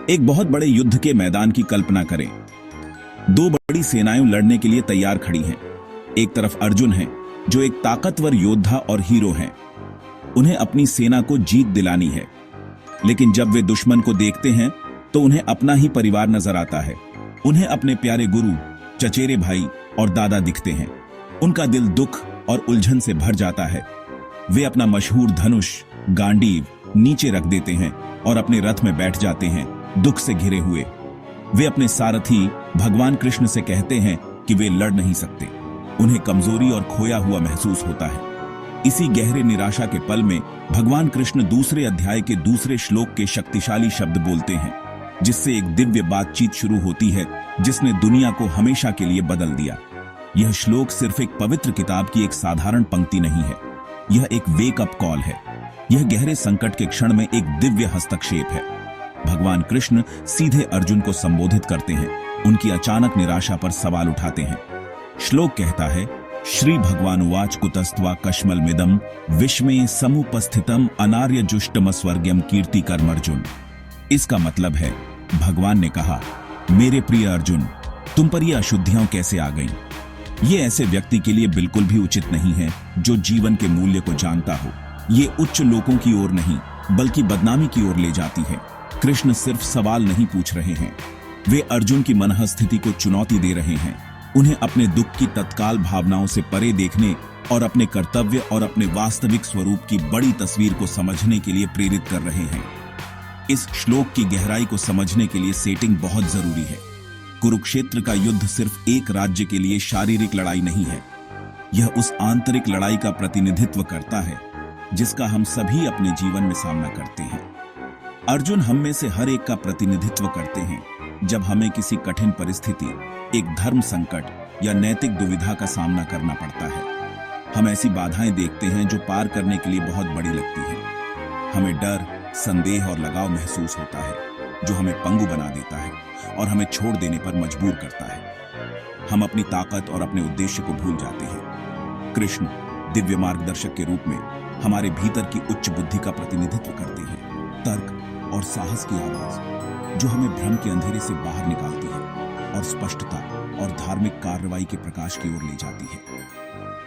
एक बहुत बड़े युद्ध के मैदान की कल्पना करें। दो बड़ी सेनाएं लड़ने के लिए तैयार खड़ी हैं। एक तरफ अर्जुन है, जो एक ताकतवर योद्धा और हीरो हैं। उन्हें अपनी सेना को जीत दिलानी है, लेकिन जब वे दुश्मन को देखते हैं तो उन्हें अपना ही परिवार नजर आता है। उन्हें अपने प्यारे गुरु, चचेरे भाई और दादा दिखते हैं। उनका दिल दुख और उलझन से भर जाता है। वे अपना मशहूर धनुष, गांडीव नीचे रख देते हैं और अपने रथ में बैठ जाते हैं, दुख से घिरे हुए। वे अपने सारथी भगवान कृष्ण से कहते हैं कि वे लड़ नहीं सकते। उन्हें कमजोरी और खोया हुआ महसूस होता है। इसी गहरे निराशा के पल में भगवान कृष्ण दूसरे अध्याय के दूसरे श्लोक के शक्तिशाली शब्द बोलते हैं, जिससे एक दिव्य बातचीत शुरू होती है जिसने दुनिया को हमेशा के लिए बदल दिया। यह श्लोक सिर्फ एक पवित्र किताब की एक साधारण पंक्ति नहीं है, यह एक वेक अप कॉल है। यह गहरे संकट के क्षण में एक दिव्य हस्तक्षेप है। भगवान कृष्ण सीधे अर्जुन को संबोधित करते हैं, उनकी अचानक निराशा पर सवाल उठाते हैं। श्लोक कहता है, श्री भगवान उवाच कुतस्त्वा कश्मलमिदं विस्मये समुपस्थितम अनार्यजुष्टम स्वर्ग्यम कीर्तिकर्म अर्जुन। इसका मतलब है, भगवान ने कहा, मेरे प्रिय अर्जुन, तुम पर ये अशुद्धियां कैसे आ गईं? ये ऐसे व्यक्ति के लिए बिल्कुल भी उचित नहीं है जो जीवन के मूल्य को जानता हो। ये उच्च लोकों की ओर नहीं बल्कि बदनामी की ओर ले जाती है। कृष्ण सिर्फ सवाल नहीं पूछ रहे हैं, वे अर्जुन की मनःस्थिति को चुनौती दे रहे हैं। उन्हें अपने दुख की तत्काल भावनाओं से परे देखने और अपने कर्तव्य और अपने वास्तविक स्वरूप की बड़ी तस्वीर को समझने के लिए प्रेरित कर रहे हैं। इस श्लोक की गहराई को समझने के लिए सेटिंग बहुत जरूरी है। कुरुक्षेत्र का युद्ध सिर्फ एक राज्य के लिए शारीरिक लड़ाई नहीं है, यह उस आंतरिक लड़ाई का प्रतिनिधित्व करता है जिसका हम सभी अपने जीवन में सामना करते हैं। अर्जुन हम में से हर एक का प्रतिनिधित्व करते हैं। जब हमें किसी कठिन परिस्थिति, एक धर्म संकट या नैतिक दुविधा का सामना करना पड़ता है, हम ऐसी बाधाएं देखते हैं जो पार करने के लिए बहुत बड़ी लगती हैं। हमें डर, संदेह और लगाव महसूस होता है, जो हमें पंगु बना देता है और हमें छोड़ देने पर मजबूर करता है। हम अपनी ताकत और अपने उद्देश्य को भूल जाते हैं। कृष्ण दिव्य मार्गदर्शक के रूप में हमारे भीतर की उच्च बुद्धि का प्रतिनिधित्व करते हैं। तर्क और साहस की आवाज जो हमें भ्रम के अंधेरे से बाहर निकालती है और स्पष्टता और धार्मिक कार्रवाई के प्रकाश की ओर ले जाती है।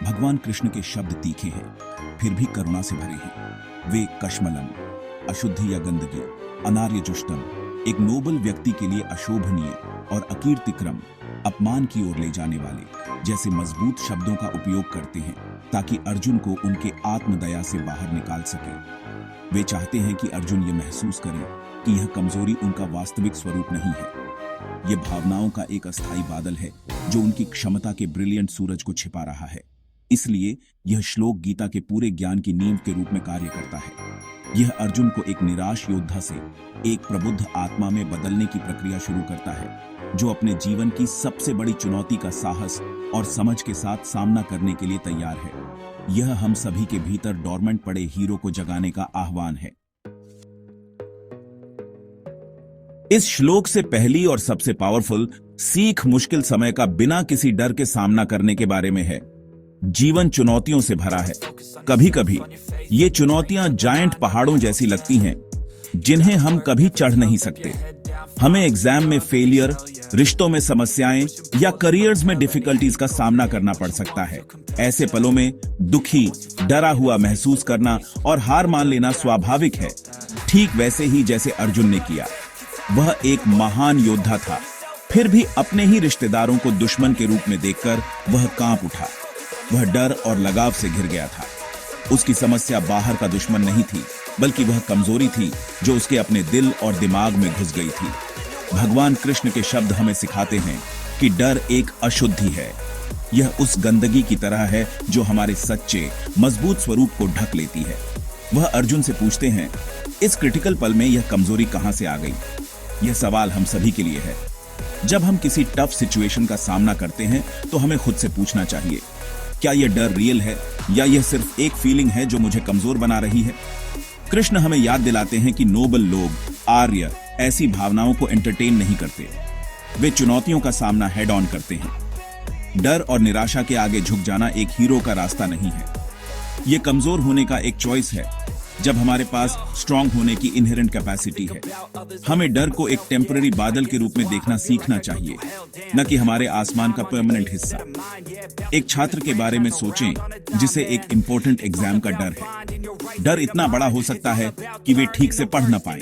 भगवान कृष्ण के शब्द तीखे हैं, फिर भी करुणा से भरे हैं। वे कश्मलम, अशुद्धि या गंदगी, अनार्यजुष्टम, एक नोबल व्यक्ति के लिए अशोभनीय, और अकीर्तिक्रम, अपमान की ओर ले जाने वाले जैसे मजबूत शब्दों का उपयोग करते हैं ताकि अर्जुन को उनके आत्मदया से बाहर निकाल सके। वे चाहते हैं कि अर्जुन ये महसूस करे कि यह कमजोरी उनका वास्तविक स्वरूप नहीं है। यह भावनाओं का एक अस्थायी बादल है जो उनकी क्षमता के ब्रिलियंट सूरज को छिपा रहा है। इसलिए यह श्लोक गीता के पूरे ज्ञान की नींव के रूप में कार्य करता है। यह अर्जुन को एक निराश योद्धा से एक प्रबुद्ध आत्मा में बदलने की प्रक्रिया शुरू करता है, जो अपने जीवन की सबसे बड़ी चुनौती का साहस और समझ के साथ सामना करने के लिए तैयार है। यह हम सभी के भीतर डोरमेंट पड़े हीरो को जगाने का आह्वान है। इस श्लोक से पहली और सबसे पावरफुल सीख मुश्किल समय का बिना किसी डर के सामना करने के बारे में है। जीवन चुनौतियों से भरा है। कभी कभी ये चुनौतियां जायंट पहाड़ों जैसी लगती हैं, जिन्हें हम कभी चढ़ नहीं सकते। हमें एग्जाम में फेलियर, रिश्तों में समस्याएं या करियर्स में डिफिकल्टीज का सामना करना पड़ सकता है। ऐसे पलों में दुखी, डरा हुआ महसूस करना और हार मान लेना स्वाभाविक है, ठीक वैसे ही जैसे अर्जुन ने किया। वह एक महान योद्धा था, फिर भी अपने ही रिश्तेदारों को दुश्मन के रूप में देखकर वह कांप उठा। वह डर और लगाव से घिर गया था। उसकी समस्या बाहर का दुश्मन नहीं थी, बल्कि वह कमजोरी थी जो उसके अपने दिल और दिमाग में घुस गई थी। भगवान कृष्ण के शब्द हमें सिखाते हैं कि डर एक अशुद्धि है। यह उस गंदगी की तरह है जो हमारे सच्चे, मजबूत स्वरूप को ढक लेती है। वह अर्जुन से पूछते हैं, इस क्रिटिकल पल में यह कमजोरी कहां से आ गई? यह सवाल हम सभी के लिए है। जब हम किसी टफ सिचुएशन का सामना करते हैं तो हमें खुद से पूछना चाहिए, क्या यह डर रियल है या यह सिर्फ एक फीलिंग है जो मुझे कमजोर बना रही है? कृष्ण हमें याद दिलाते हैं कि नोबल लोग, आर्य, ऐसी भावनाओं को एंटरटेन नहीं करते। वे चुनौतियों का सामना हेड ऑन करते हैं। डर और निराशा के आगे झुक जाना एक हीरो का रास्ता नहीं है। यह कमजोर होने का एक चॉइस है। जब हमारे पास स्ट्रांग होने की इनहेरेंट कैपेसिटी है। हमें डर को एक टेम्पररी बादल के रूप में देखना सीखना चाहिए, न कि हमारे आसमान का परमानेंट हिस्सा। एक छात्र के बारे में सोचें जिसे एक इंपॉर्टेंट एग्जाम का डर है। डर इतना बड़ा हो सकता है कि वे ठीक से पढ़ न पाएं।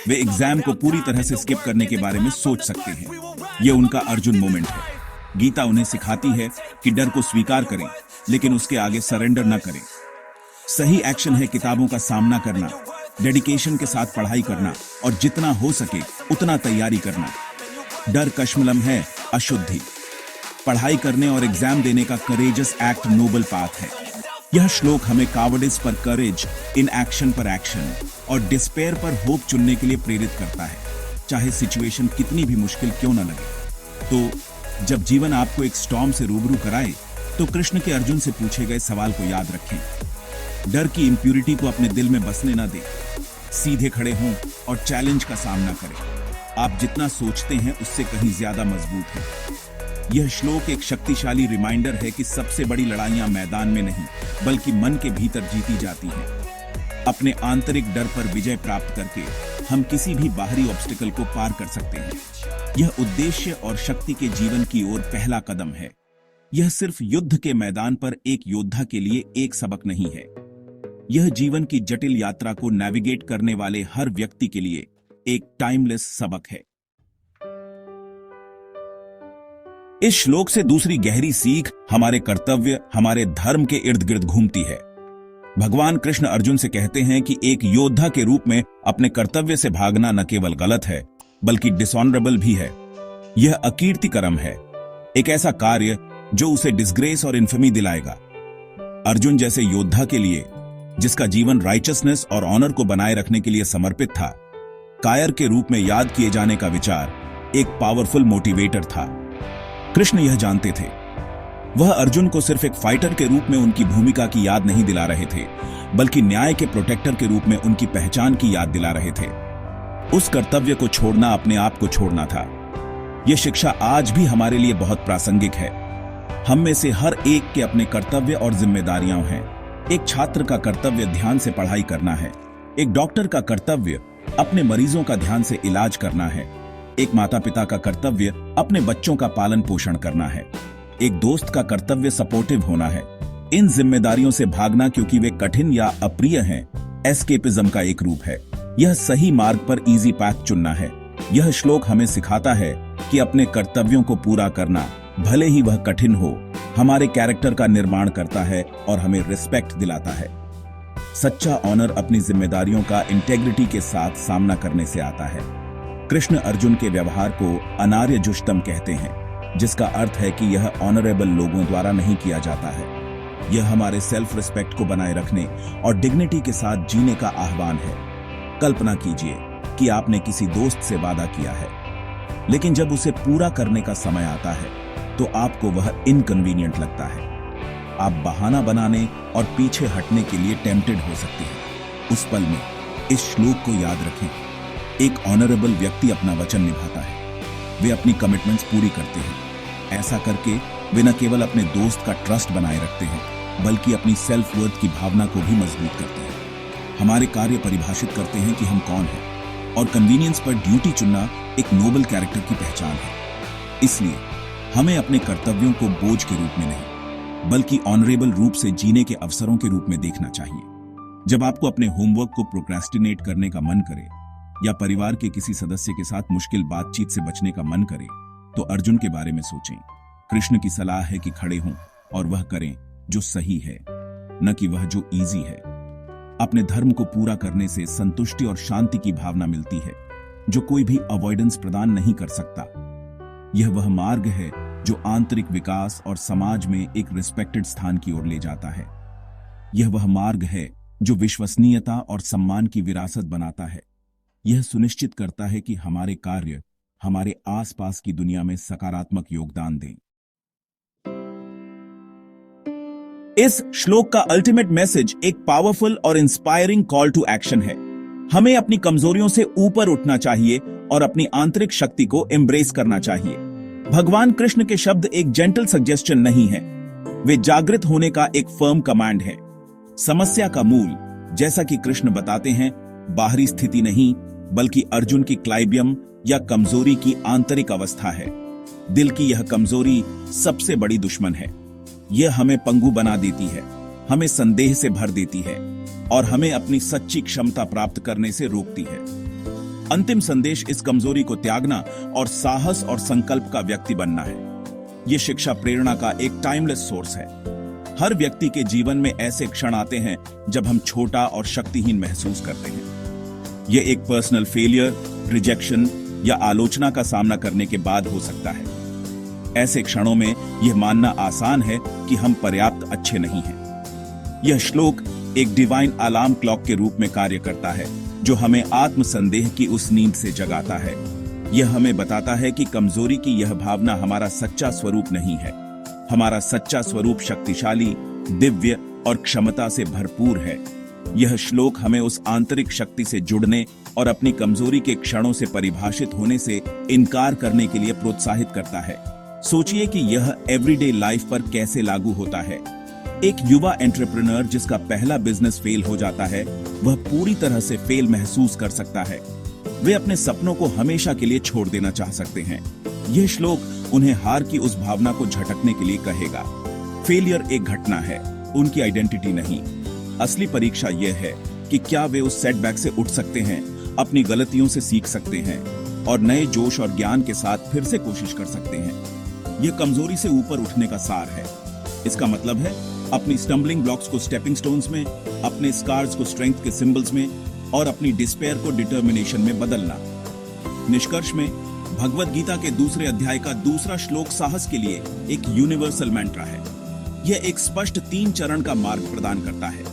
वे एग्जाम को पूरी तरह से स्किप करने के बारे में सोच सकते हैं। यह उनका अर्जुन मोमेंट है। गीता उन्हें सिखाती है कि डर को स्वीकार करें, लेकिन उसके आगे सरेंडर न करें। सही एक्शन है किताबों का सामना करना, डेडिकेशन के साथ पढ़ाई करना और जितना हो सके उतना तैयारी करना। डर कश्मलम है अशुद्धि। पढ़ाई करने और एग्जाम देने का करेजस एक्ट नोबल पाथ है। यह श्लोक हमें कावर्डिस पर करेज, इन एक्शन पर एक्शन और डिस्पेयर पर होप चुनने के लिए प्रेरित करता है, चाहे सिचुएशन कितनी भी मुश्किल क्यों न लगे। तो जब जीवन आपको एक स्टॉर्म से रूबरू कराए, तो कृष्ण के अर्जुन से पूछे गए सवाल को याद रखें। डर की इंप्यूरिटी को अपने दिल में बसने ना दें। सीधे खड़े हों और चैलेंज का सामना करें। आप जितना सोचते हैं उससे कहीं ज्यादा मजबूत हैं। यह श्लोक एक शक्तिशाली रिमाइंडर है कि सबसे बड़ी लड़ाइयां मैदान में नहीं, बल्कि मन के भीतर जीती जाती हैं। अपने आंतरिक डर पर विजय प्राप्त करके हम किसी भी बाहरी ऑब्स्टिकल को पार कर सकते हैं। यह उद्देश्य और शक्ति के जीवन की ओर पहला कदम है। यह सिर्फ युद्ध के मैदान पर एक योद्धा के लिए एक सबक नहीं है। यह जीवन की जटिल यात्रा को नेविगेट करने वाले हर व्यक्ति के लिए एक टाइमलेस सबक है। इस श्लोक से दूसरी गहरी सीख हमारे कर्तव्य, हमारे धर्म के इर्द गिर्द घूमती है। भगवान कृष्ण अर्जुन से कहते हैं कि एक योद्धा के रूप में अपने कर्तव्य से भागना न केवल गलत है, बल्कि डिसऑनरेबल भी है। यह अकीर्तिकरम है, एक ऐसा कार्य जो उसे डिसग्रेस और इन्फेमी दिलाएगा। अर्जुन जैसे योद्धा के लिए, जिसका जीवन राइचसनेस और ऑनर को बनाए रखने के लिए समर्पित था, कायर के रूप में याद किए जाने का विचार एक पावरफुल मोटिवेटर था। कृष्ण यह जानते थे। वह अर्जुन को सिर्फ एक फाइटर के रूप में उनकी भूमिका की याद नहीं दिला रहे थे, बल्कि न्याय के प्रोटेक्टर के रूप में उनकी पहचान की याद दिला रहे थे। उस कर्तव्य को छोड़ना अपने आप को छोड़ना था। यह शिक्षा आज भी हमारे लिए बहुत प्रासंगिक है। हम में से हर एक के अपने कर्तव्य और जिम्मेदारियां हैं। एक छात्र का कर्तव्य ध्यान से पढ़ाई करना है। एक डॉक्टर का कर्तव्य अपने मरीजों का ध्यान से इलाज करना है। एक माता पिता का कर्तव्य अपने बच्चों का पालन पोषण करना है। एक दोस्त का कर्तव्य सपोर्टिव होना है। इन जिम्मेदारियों से भागना क्योंकि वे कठिन या अप्रिय हैं, एस्केपिज्म का एक रूप है। यह सही मार्ग पर इजी पाथ चुनना है। यह श्लोक हमें सिखाता है कि अपने कर्तव्यों को पूरा करना, भले ही वह कठिन हो, हमारे कैरेक्टर का निर्माण करता है और हमें रिस्पेक्ट दिलाता है। सच्चा ऑनर अपनी जिम्मेदारियों का इंटेग्रिटी के साथ सामना करने से आता है। कृष्ण अर्जुन के व्यवहार को अनार्य जुष्टम कहते हैं, जिसका अर्थ है कि यह ऑनरेबल लोगों द्वारा नहीं किया जाता है। यह हमारे सेल्फ रिस्पेक्ट को बनाए रखने और डिग्निटी के साथ जीने का आह्वान है। कल्पना कीजिए कि आपने किसी दोस्त से वादा किया है, लेकिन जब उसे पूरा करने का समय आता है तो आपको वह इनकन्वीनियंट लगता है। आप बहाना बनाने और पीछे हटने के लिए टेम्प्टेड हो सकते हैं। उस पल में इस श्लोक को याद रखें। एक ऑनरेबल व्यक्ति अपना वचन निभाता है। वे अपनी कमिटमेंट्स पूरी करते हैं। ऐसा करके वे न केवल अपने दोस्त का ट्रस्ट बनाए रखते हैं, बल्कि अपनी सेल्फ वर्थ की भावना को भी मजबूत करते हैं। हमारे कार्य परिभाषित करते हैं कि हम कौन हैं, और कन्वीनियंस पर ड्यूटी चुनना एक नोबल कैरेक्टर की पहचान है। इसलिए हमें अपने कर्तव्यों को बोझ के रूप में नहीं, बल्कि ऑनरेबल रूप से जीने के अवसरों के रूप में देखना चाहिए। जब आपको अपने होमवर्क को प्रोक्रेस्टिनेट करने का मन करे, या परिवार के किसी सदस्य के साथ मुश्किल बातचीत से बचने का मन करे, तो अर्जुन के बारे में सोचें। कृष्ण की सलाह है कि खड़े हों और वह करें जो सही है, न कि वह जो इजी है। अपने धर्म को पूरा करने से संतुष्टि और शांति की भावना मिलती है, जो कोई भी अवॉइडेंस प्रदान नहीं कर सकता। यह वह मार्ग है जो आंतरिक विकास और समाज में एक रिस्पेक्टेड स्थान की ओर ले जाता है। यह वह मार्ग है जो विश्वसनीयता और सम्मान की विरासत बनाता है। यह सुनिश्चित करता है कि हमारे कार्य हमारे आसपास की दुनिया में सकारात्मक योगदान दें। इस श्लोक का अल्टीमेट मैसेज एक पावरफुल और इंस्पायरिंग कॉल टू एक्शन है। हमें अपनी कमजोरियों से ऊपर उठना चाहिए और अपनी आंतरिक शक्ति को एम्ब्रेस करना चाहिए। भगवान कृष्ण के शब्द एक जेंटल सजेशन नहीं है, वे जागृत होने का एक फर्म कमांड है। समस्या का मूल जैसा कि कृष्ण बताते हैं, बाहरी स्थिति नहीं बल्कि अर्जुन की क्लाइबियम या कमजोरी की आंतरिक अवस्था है। दिल की यह कमजोरी सबसे बड़ी दुश्मन है। यह हमें पंगु बना देती है, हमें संदेह से भर देती है और हमें अपनी सच्ची क्षमता प्राप्त करने से रोकती है। अंतिम संदेश इस कमजोरी को त्यागना और साहस और संकल्प का व्यक्ति बनना है। यह शिक्षा प्रेरणा का एक टाइमलेस सोर्स है। हर व्यक्ति के जीवन में ऐसे क्षण आते हैं जब हम छोटा और शक्तिहीन महसूस करते हैं। यह एक पर्सनल फेलियर, रिजेक्शन या आलोचना का सामना करने के बाद हो सकता है। ऐसे क्षणों में यह मानना आसान है कि हम पर्याप्त अच्छे नहीं हैं। यह श्लोक एक डिवाइन अलार्म क्लॉक के रूप में कार्य करता है, जो हमें आत्मसंदेह की उस नींद से जगाता है। यह हमें बताता है कि कमजोरी की यह भावना हमारा सच्चा स्वरूप नहीं है। हमारा सच्चा स्वरूप शक्तिशाली, दिव्य और क्षमता से भरपूर है। यह श्लोक हमें उस आंतरिक शक्ति से जुड़ने और अपनी कमजोरी के क्षणों से परिभाषित होने से इनकार करने के लिए प्रोत्साहित करता है। सोचिए कि यह एवरीडे लाइफ पर कैसे लागू होता है। एक युवा एंटरप्रेन्योर जिसका पहला बिजनेस फेल हो जाता है, वह पूरी तरह से फेल महसूस कर सकता है। वे अपने सपनों को हमेशा के लिए छोड़ देना चाह सकते हैं। यह श्लोक उन्हें हार की उस भावना को झटकने के लिए कहेगा। फेलियर एक घटना है, उनकी आइडेंटिटी नहीं। असली परीक्षा यह है कि क्या वे उस सेटबैक से उठ सकते हैं, अपनी गलतियों से सीख सकते हैं और नए जोश और ज्ञान के साथ फिर से कोशिश कर सकते हैं। यह कमजोरी से ऊपर उठने का सार है। इसका मतलब है अपनी स्टम्बलिंग ब्लॉक्स को स्टेपिंग स्टोन्स में, अपने स्कार्स को स्ट्रेंथ के सिंबल्स में और अपनी डिस्पेयर को डिटर्मिनेशन में बदलना। निष्कर्ष में भगवद गीता के दूसरे अध्याय का दूसरा श्लोक साहस के लिए एक यूनिवर्सल मंत्र है। यह एक स्पष्ट 3 चरण का मार्ग प्रदान करता है।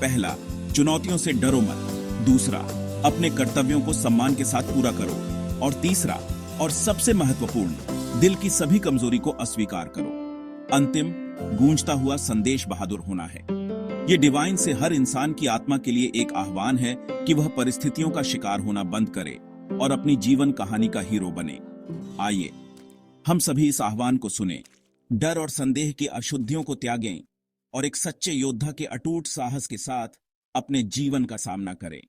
पहला, चुनौतियों से डरो मत। दूसरा, अपने कर्तव्यों को सम्मान के साथ पूरा करो। और तीसरा और सबसे महत्वपूर्ण, दिल की सभी कमजोरी को अस्वीकार करो। अंतिम, गूंजता हुआ संदेश बहादुर होना है। यह डिवाइन से हर इंसान की आत्मा के लिए एक आह्वान है कि वह परिस्थितियों का शिकार होना बंद करे और अपनी जीवन कहानी का हीरो बने। आइए हम सभी इस आह्वान को सुने, डर और संदेह की अशुद्धियों को त्यागें और एक सच्चे योद्धा के अटूट साहस के साथ अपने जीवन का सामना करें।